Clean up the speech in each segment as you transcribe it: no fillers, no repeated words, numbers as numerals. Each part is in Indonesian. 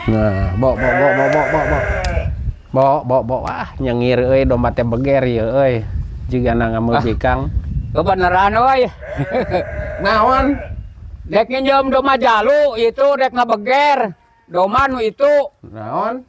Nah, wah nyengir euy domba teh beger ieu euy. Jigana ngameulikang. Kebenaran euy. Naon? Dek nginjem domba jalu itu dek ngabeger. Doma nu itu. Naon?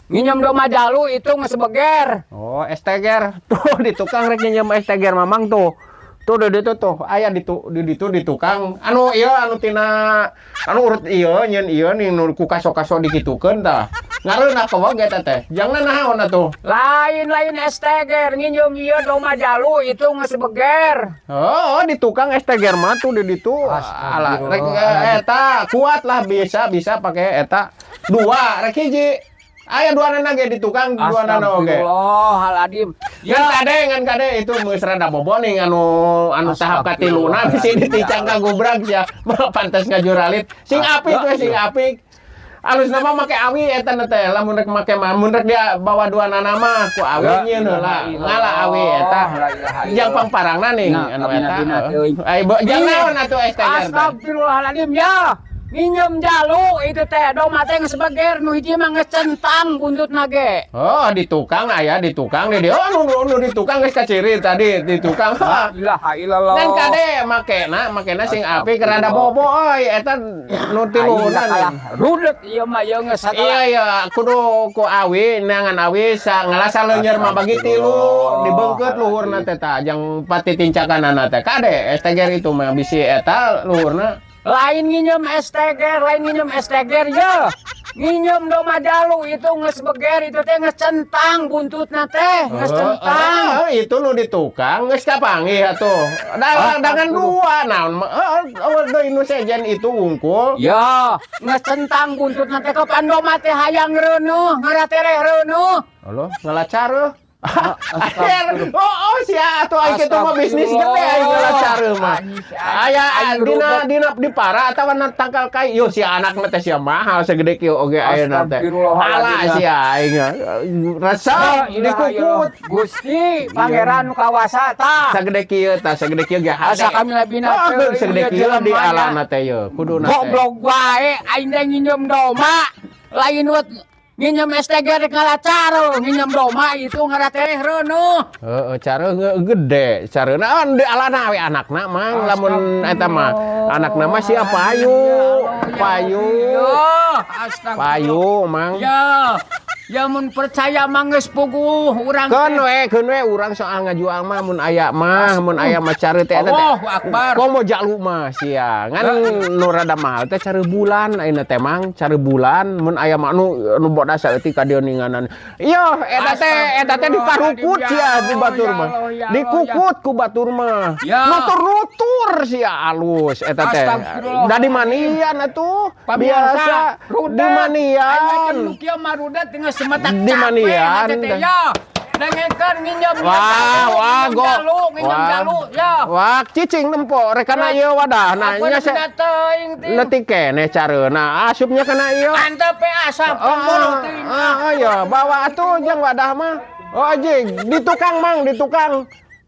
Nginjem domba jalu itu geus beger. Oh, esteger. Tuh di tukang rek nginjem esteger mamang tuh. Tuh di ditu tuh aya di ditu di tukang. Anu ieu anu tina anu urut ieu nyeun ieu nih nu ku kaso-kaso dikitukeun tah. Ngareuna ka wae eta teh. Jangna naon atuh? Lain esteger nginjem ieu domba jalu itu geus beger. Oh, di tukang esteger mah tuh di ditu. Alah rek eta kuat lah bisa pakai eta. Dua rek hiji. Aya duanana ge di tukang duanana oge. Astagfirullahaladzim. Ya kade itu geus rada boboning anu tahap katiluna bisi diticang ka gubrak sia. Pantes ngajuralit. Sing apik we sing apik. Alus nama make awi eta teh lamun rek make mah mun rek dia bawa duanana mah ku awi nyeun heula. Ngala awi eta. Yang pangparangna ning anu eta. Ai jeung naon atuh esteger. Astagfirullahaladzim ya. Nginjem jalu itu teh domba teh geus beger nu hiji mah geus centang buntutna ge. Oh, di tukang aya di tukang di oh nu di tukang geus kaciri tadi di tukang. La ilaha illallah. Dan kade makena sing apik rada bobo euy eta nu tiluna. Rudek ieu mah ieu geus satala. Iya kudu ku awi neangan awi ngalasa leunyeur mah bagi tilu dibeungkeut luhurna teh tah jang pati tincakanana teh. Kade esteger itu mah bisi eta luhurna. Lain nginjem esteger ya. Nginjem domba jalu itu geus beger itu teh geus centang buntutna teh geus centang. Itu nu di tukang geus kapanggih atuh. Dagangan dua naon deui nu sejen itu wungkul. Ya, geus centang buntutna teh kapan domba teh hayang reuneuh, ngaratereh reuneuh. Halo, ngalacareuh. Oh sia atuh ai kitu mah bisnis gede ai ngalacareuh mah. Aya dina di para atawa na tangkal kai yo si anak mah teh sia mahal segede kieu oge ayeuna teh. Alah sia aing rasa dikukut Gusti Pangeran nu kawasa tah. sagede kieu ge Asa kami labina teh segede kieu di alana teh ye kuduna teh. Goblok wae aing teh nginjem domba. Lain wet nginjem esteger ngalacar, nginjem domba itu ngaratereh reuneuh. Heeh, careuh gede, careuna di alana we anakna mang lamun eta mah. Anakna mah sia Payu. Payu mang. Ya mun percaya mah geus puguh urang teh. Keun we urang soal ngajual mah mun aya mah careuh teh eta teh. Allahu Akbar. Komo jalu mah sia. Ngan nu rada mahal teh careuh bulan ayeuna teh mang, careuh bulan mun aya mah nu bodas saeutik ka dieu ninganan. Ieu eta teh dikarukut sia di batur mah. Dikukut ku batur mah. Nutur sia alus eta teh. Da di manian atuh. Biasa di manian. Nu kieu marudet geus semetak di manian dengekeun nginjem jalu ya. Wah cicing nempo rek kana ieu wadahna nya leutik keneh careuna asupnya kana ieu antep asap teuing ya bawa atuh jeung wadah mah jing di tukang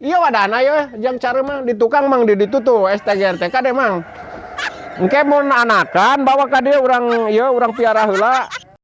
ieu wadahna ieu jeung careu mah di tukang mang di ditu tuh esteger teh kade mang engke mun anakan bawa ka dieu urang piara heula